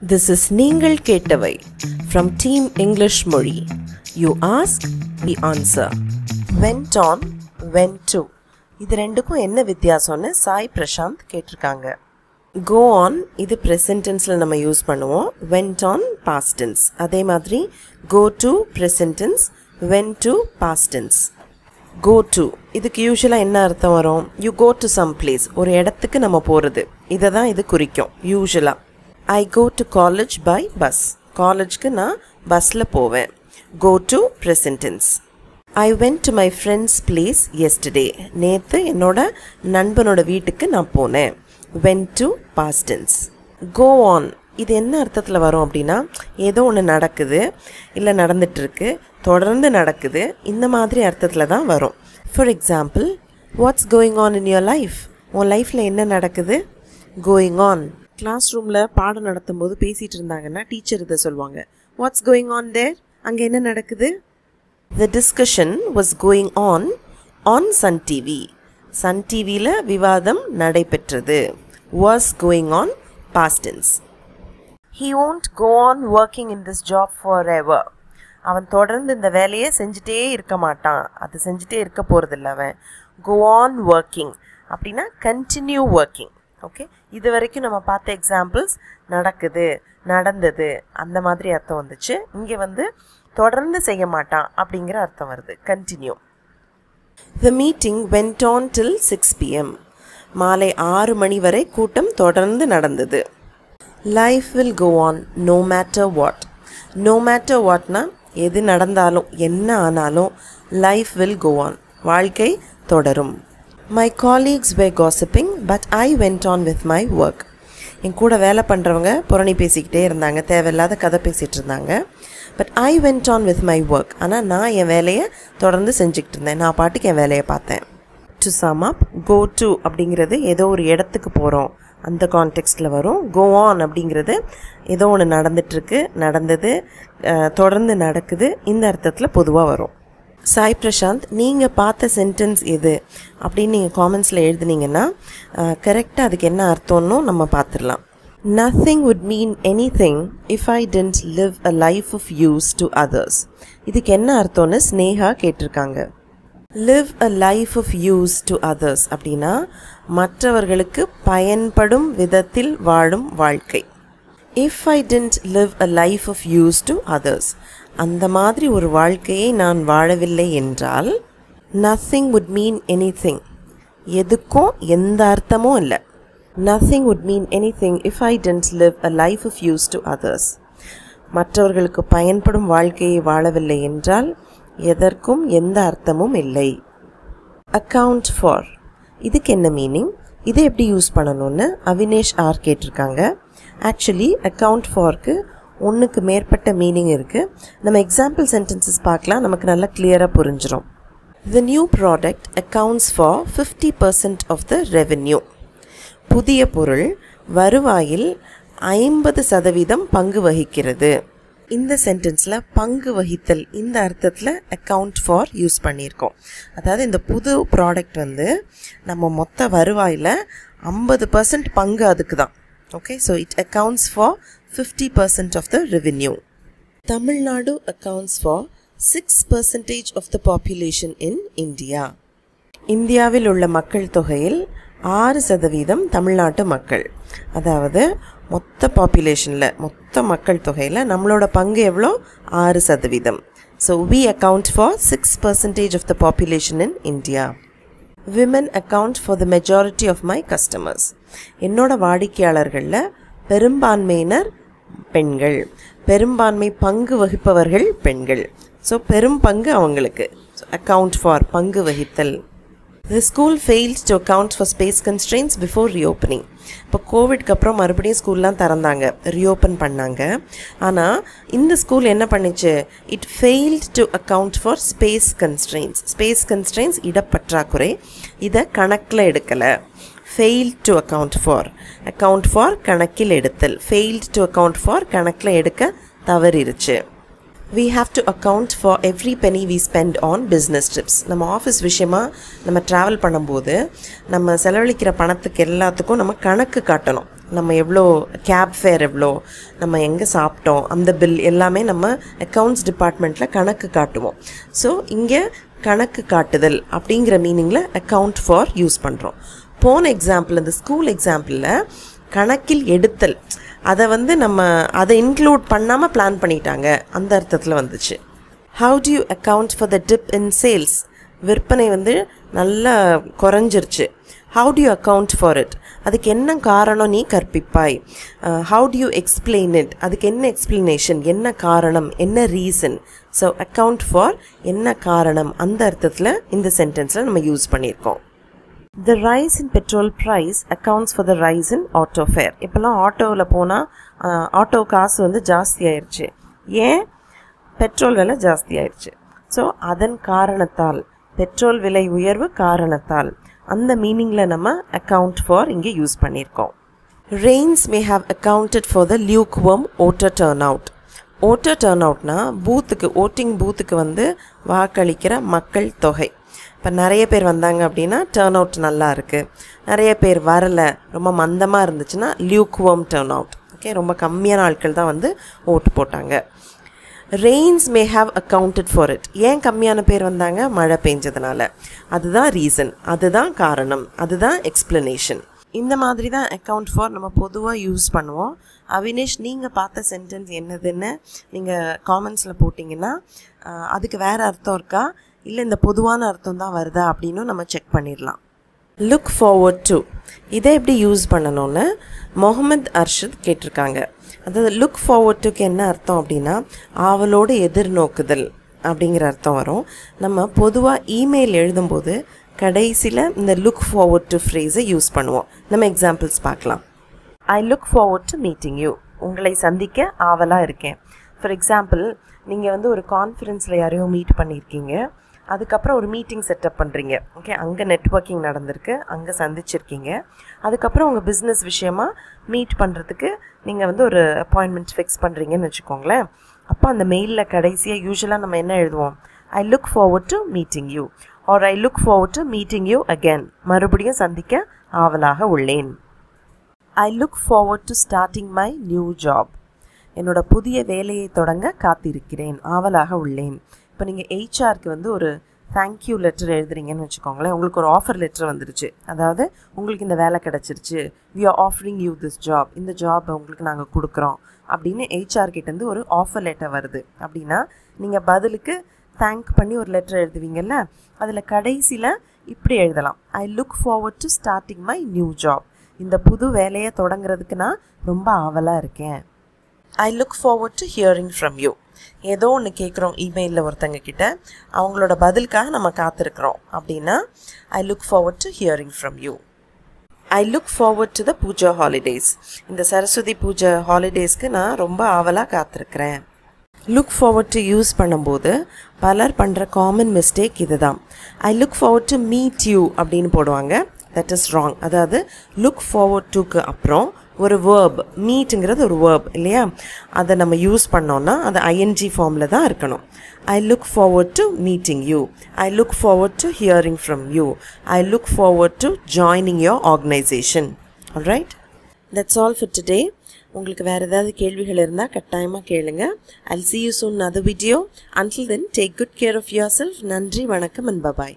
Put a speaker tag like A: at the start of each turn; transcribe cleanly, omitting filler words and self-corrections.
A: This is நீங்கள் கேட்டவை from Team English மொழி. You ask, we answer. Went on, went to. இது ரெண்டுக்கும் என்ன வித்தியாசம்னு சாய் பிரசாந்த் கேட்டிருக்காங்க. Go on இது present tenseல நம்ம யூஸ் பண்ணுவோம். Went on past tense. அதே மாதிரி go to present tense, went to past tense. Go to இதுக்கு யூசுவலாக என்ன அர்த்தம் வரும்? You go to some place. ஒரு இடத்துக்கு நம்ம போகிறது. இதை தான் இது குறிக்கும் யூசுவலாக. I go to college by bus. காலேஜ்க்கு நான் பஸ்ஸில் போவேன். Go to present tense. I went to my friend's place yesterday. நேற்று என்னோட நண்பனோட வீட்டுக்கு நான் போனேன். Went to past tense. Go on இது என்ன அர்த்தத்தில் வரும் அப்படின்னா, ஏதோ ஒன்று நடக்குது இல்லை நடந்துகிட்ருக்கு, தொடர்ந்து நடக்குது, இந்த மாதிரி அர்த்தத்தில் தான் வரும். For example, what's going on in your life? உன் லைஃப்பில் என்ன நடக்குது? Going on. கிளாஸ் ரூமில் பாடம் நடத்தும் போது பேசிகிட்டு இருந்தாங்கன்னா டீச்சர் இதை சொல்லுவாங்க, வாட்ஸ் கோயிங் ஆன் தேர்? அங்கே என்ன நடக்குது? The discussion was going on Sun TV. Sun டிவியில் விவாதம் நடைபெற்றது. Was going on past tense. He won't go on working in this job forever. அவன் தொடர்ந்து இந்த வேலையை செஞ்சுட்டே இருக்க மாட்டான், அது செஞ்சுட்டே இருக்க போகிறதில்ல அவன். Go on working அப்படின்னா கண்டினியூ ஒர்க்கிங். ஓகே, இது வரைக்கும் நம்ம பார்த்த எக்ஸாம்பிள்ஸ் நடக்குது, நடந்தது, அந்த மாதிரி அர்த்தம் வந்துச்சு. இங்கே வந்து தொடர்ந்து செய்ய மாட்டான் அப்படிங்கிற அர்த்தம் வருது, continue. The meeting went on till 6 PM. மாலை 6 மணி வரை கூட்டம் தொடர்ந்து நடந்தது. Life will go on no matter what. No matter whatனா எது நடந்தாலும் என்ன ஆனாலும் life will go on, வாழ்க்கை தொடரும். My colleagues were gossiping but I went on with my work. என் கூட வேலை பண்ணுறவங்க புரணி பேசிக்கிட்டே இருந்தாங்க, தேவையில்லாத கதை பேசிகிட்டு இருந்தாங்க. But I went on with my work. ஆனால் நான் என் வேலையை தொடர்ந்து செஞ்சுக்கிட்டு இருந்தேன், நான் பாட்டுக்கு என் வேலையை பார்த்தேன். To sum up, go to அப்படிங்கிறது ஏதோ ஒரு இடத்துக்கு போகிறோம் அந்த கான்டெக்ஸ்டில் வரும். கோ ஆன் அப்படிங்கிறது ஏதோ ஒன்று நடந்துட்டுருக்கு, நடந்தது, தொடர்ந்து நடக்குது, இந்த அர்த்தத்தில் பொதுவாக வரும். சாய் பிரசாந்த், நீங்கள் பார்த்த சென்டென்ஸ் எது அப்படின்னு நீங்கள் காமெண்ட்ஸில் எழுதுனீங்கன்னா கரெக்டாக அதுக்கு என்ன அர்த்தம்னு நம்ம பார்த்துடலாம். Nothing would mean anything if I didn't live a life of use to others. இதுக்கு என்ன அர்த்தம்னு ஸ்னேகா கேட்டிருக்காங்க. Live a life of use to others அப்படின்னா மற்றவர்களுக்கு பயன்படும் விதத்தில் வாழும் வாழ்க்கை. If I didn't live a life of use to others, அந்த மாதிரி ஒரு வாழ்க்கையை நான் வாழவில்லை என்றால், nothing would mean anything, எதுக்கும் எந்த அர்த்தமும் இல்லை. Nothing would mean anything if I didn't live a life of use to others. மற்றவர்களுக்கு பயன்படும் வாழ்க்கையை வாழவில்லை என்றால் எதற்கும் எந்த அர்த்தமும் இல்லை. Account for இதுக்கு என்ன மீனிங், இதை எப்படி யூஸ் பண்ணணும்னு அவினேஷ் ஆர் கேட்டிருக்காங்க. ஆக்சுவலி அக்கவுண்ட் ஃபார்க்கு ஒன்றுக்கு மேற்பட்ட மீனிங் இருக்குது. நம்ம எக்ஸாம்பிள் சென்டென்சஸ் பார்க்கலாம், நமக்கு நல்லா கிளியராக புரிஞ்சிடும். The new product accounts for 50% of the revenue. புதிய பொருள் வருவாயில் 50% பங்கு வகிக்கிறது. இந்த சென்டென்ஸில் பங்கு வகித்தல் இந்த அர்த்தத்தில் அக்கவுண்ட் ஃபார் யூஸ் பண்ணியிருக்கோம். அதாவது இந்த புது ப்ராடக்ட் வந்து நம்ம மொத்த வருவாயில் 50% பங்கு அதுக்கு தான். Okay, so it accounts for 50% of the revenue. Tamil Nadu accounts for 6% of the population in India. இந்தியாவில் உள்ள மக்கள் தொகையில் 6% தமிழ்நாட்டு மக்கள். அதாவது மொத்த பாப்புலேஷனில், மொத்த மக்கள் தொகையில் நம்மளோட பங்கு எவ்வளோ? 6%. So we account for 6% of the population in India. Women account for the majority of my customers. என்னோட வாடிக்கையாளர்களில் பெரும்பான்மையினர் பெண்கள், பெரும்பான்மை பங்கு வகிப்பவர்கள் பெண்கள். ஸோ பெரும் பங்கு அவங்களுக்கு. account for பங்கு வகித்தல். The school failed to account for space constraints before reopening. இப்போ கோவிட்க்கு அப்புறம் மறுபடியும் ஸ்கூல்லாம் திறந்தாங்க, ரீஓப்பன் பண்ணாங்க. ஆனால் இந்த ஸ்கூல் என்ன பண்ணிச்சு? It failed to account for space constraints. Space constraints இடப்பற்றாக்குறை, இதை கணக்கில் எடுக்கலை. ஃபெயில்ட் டு அக்கவுண்ட் ஃபார் கணக்கில் எடுத்தல். ஃபெயில்ட் டு அக்கவுண்ட் ஃபார் கணக்கில் எடுக்க தவறிருச்சு. We have to account for every penny we spend on business trips. நம்ம ஆஃபீஸ் விஷயமாக நம்ம ட்ராவல் பண்ணும்போது நம்ம செலவழிக்கிற பணத்துக்கு எல்லாத்துக்கும் நம்ம கணக்கு காட்டணும். நம்ம எவ்வளோ கேப் ஃபேர் எவ்வளோ, நம்ம எங்கே சாப்பிட்டோம், அந்த பில் எல்லாமே நம்ம அக்கௌண்ட்ஸ் டிபார்ட்மெண்ட்டில் கணக்கு காட்டுவோம். ஸோ இங்கே கணக்கு காட்டுதல் அப்படிங்கிற மீனிங்கில் அக்கௌண்ட் ஃபார் யூஸ் பண்ணுறோம். போன எக்ஸாம்பிள், இந்த ஸ்கூல் எக்ஸாம்பிளில் கணக்கில் எடுத்தல், அதை வந்து நம்ம அதை இன்க்ளூட் பண்ணாமல் பிளான் பண்ணிட்டாங்க, அந்த அர்த்தத்தில் வந்துச்சு. How do you account for the dip in sales? விற்பனை வந்து நல்லா குறைஞ்சிருச்சு. How do you account for it? அதுக்கு என்ன காரணம் நீ கற்பிப்பாய். How do you explain it? அதுக்கு என்ன explanation, என்ன காரணம், என்ன reason. So account for என்ன காரணம், அந்த அர்த்தத்தில் இந்த சென்டென்ஸில் நம்ம யூஸ் பண்ணியிருக்கோம். The rise in petrol price accounts for the rise in auto fare. இப்போல்லாம் ஆட்டோவில் போனால் ஆட்டோ காசு வந்து ஜாஸ்தி ஆயிடுச்சு. ஏன்? பெட்ரோல் விலை ஜாஸ்தி ஆயிடுச்சு. ஸோ அதன் காரணத்தால், பெட்ரோல் விலை உயர்வு காரணத்தால், அந்த மீனிங்கில் நம்ம அக்கவுண்ட் ஃபார் இங்கே யூஸ் பண்ணியிருக்கோம். Rains may have accounted for the lukewarm voter turnout. Voter turnout அவுட்னா பூத்துக்கு, ஓட்டிங் பூத்துக்கு வந்து வாக்களிக்கிற மக்கள் தொகை. இப்போ நிறைய பேர் வந்தாங்க அப்படின்னா டர்ன் அவுட் நல்லா இருக்குது. நிறைய பேர் வரலை, ரொம்ப மந்தமாக இருந்துச்சுன்னா லியூக்வர்ம் டர்ன் அவுட். ஓகே, ரொம்ப கம்மியான ஆட்கள் தான் வந்து ஓட்டு போட்டாங்க. Rains may have accounted for it. ஏன் கம்மியான பேர் வந்தாங்க? மழை பெஞ்சதுனால. அதுதான் ரீசன், அதுதான் காரணம், அதுதான் எக்ஸ்பிளனேஷன். இந்த மாதிரி தான் அக்கவுண்ட் ஃபார் நம்ம பொதுவாக யூஸ் பண்ணுவோம். அவினேஷ், நீங்கள் பார்த்த சென்டென்ஸ் என்னதுன்னு நீங்கள் காமெண்ட்ஸில் போட்டிங்கன்னா அதுக்கு வேறு அர்த்தம் இருக்கா, இல்லை இந்த பொதுவான அர்த்தம் தான் வருதா அப்படின்னு நம்ம செக் பண்ணிடலாம். லுக் ஃபார்வர்ட் டு, இதை எப்படி யூஸ் பண்ணணும்னு முகமது அர்ஷத் கேட்டிருக்காங்க. அதாவது லுக் ஃபார்வர்ட் டுக்கு என்ன அர்த்தம் அப்படின்னா ஆவலோடு எதிர்நோக்குதல் அப்படிங்கிற அர்த்தம் வரும். நம்ம பொதுவாக இமெயில் எழுதும்போது கடைசியில் இந்த லுக் ஃபார்வர்ட் டு ஃப்ரேஸை யூஸ் பண்ணுவோம். நம்ம எக்ஸாம்பிள்ஸ் பார்க்கலாம். ஐ look forward to meeting you. உங்களை சந்திக்க ஆவலாக இருக்கேன். ஃபார் எக்ஸாம்பிள், நீங்கள் வந்து ஒரு கான்ஃபரன்ஸில் யாரையோ மீட் பண்ணியிருக்கீங்க, அதுக்கப்புறம் ஒரு மீட்டிங் செட்டப் பண்ணுறீங்க. ஓகே, அங்கே நெட்வொர்க்கிங் நடந்திருக்கு, அங்கே சந்திச்சிருக்கீங்க. அதுக்கப்புறம் உங்கள் பிஸ்னஸ் விஷயமாக மீட் பண்ணுறதுக்கு நீங்கள் வந்து ஒரு அப்பாயின்மெண்ட் ஃபிக்ஸ் பண்ணுறீங்கன்னு வச்சுக்கோங்களேன். அப்போ அந்த மெயிலில் கடைசியாக யூஸ்வலாக நம்ம என்ன எழுதுவோம்? ஐ look forward to meeting you are I look forward to meeting you again. மறுபடியும் சந்திக்க ஆவலாக உள்ளேன். ஐ look forward to starting my new job. என்னோட புதிய வேலையை தொடங்க காத்திருக்கிறேன், ஆவலாக உள்ளேன். இப்போ நீங்கள் ஹெச்ஆருக்கு வந்து ஒரு தேங்க்யூ லெட்டர் எழுதுறீங்கன்னு வச்சுக்கோங்களேன். உங்களுக்கு ஒரு ஆஃபர் லெட்டர் வந்துருச்சு, அதாவது உங்களுக்கு இந்த வேலை கிடச்சிருச்சு, we are offering you this job, இந்த ஜாப் உங்களுக்கு நாங்கள் கொடுக்குறோம் அப்படின்னு ஹெச்ஆர் கிட்டேருந்து ஒரு ஆஃபர் லெட்டர் வருது. அப்படின்னா நீங்கள் பதிலுக்கு தேங்க் பண்ணி ஒரு லெட்டர் எழுதுவீங்கல்ல, அதில் கடைசியில் இப்படி எழுதலாம். ஐ look forward to starting my new job. இந்த புது வேலையை தொடங்குறதுக்கு நான் ரொம்ப ஆவலாக இருக்கேன். ஐ look forward to hearing from you. ஏதோ ஒன்று கேட்குறோம் இமெயிலில் ஒருத்தங்க கிட்ட, அவங்களோட பதிலுக்காக நம்ம காத்திருக்கிறோம் அப்படின்னா I look forward to hearing from you. I look forward to the puja holidays. இந்த சரஸ்வதி பூஜை ஹாலிடேஸ்க்கு நான் ரொம்ப ஆவலாக காத்திருக்கிறேன். லுக் ஃபார்வர்ட் டு யூஸ் பண்ணும்போது பலர் பண்ணுற காமன் மிஸ்டேக் இது தான். ஐ look forward to meet you அப்படின்னு போடுவாங்க. That is wrong. அதாவது லுக் ஃபார்வர்ட் டுக்கு அப்புறம் ஒரு வேர்ப், மீட்டுங்கிறது ஒரு வேர்ப் இல்லையா, அதை நம்ம யூஸ் பண்ணோன்னா அது ஐஎன்ஜி ஃபார்மில் தான் இருக்கணும். ஐ look forward to meeting you, I look forward to hearing from you, I look forward to joining your organisation. Alright, that's all for today. உங்களுக்கு வேறு ஏதாவது கேள்விகள் இருந்தால் கட்டாயமாக கேளுங்க. I'll see you soon in another video. Until then, take good care of yourself. நன்றி, வணக்கம் and bye-bye.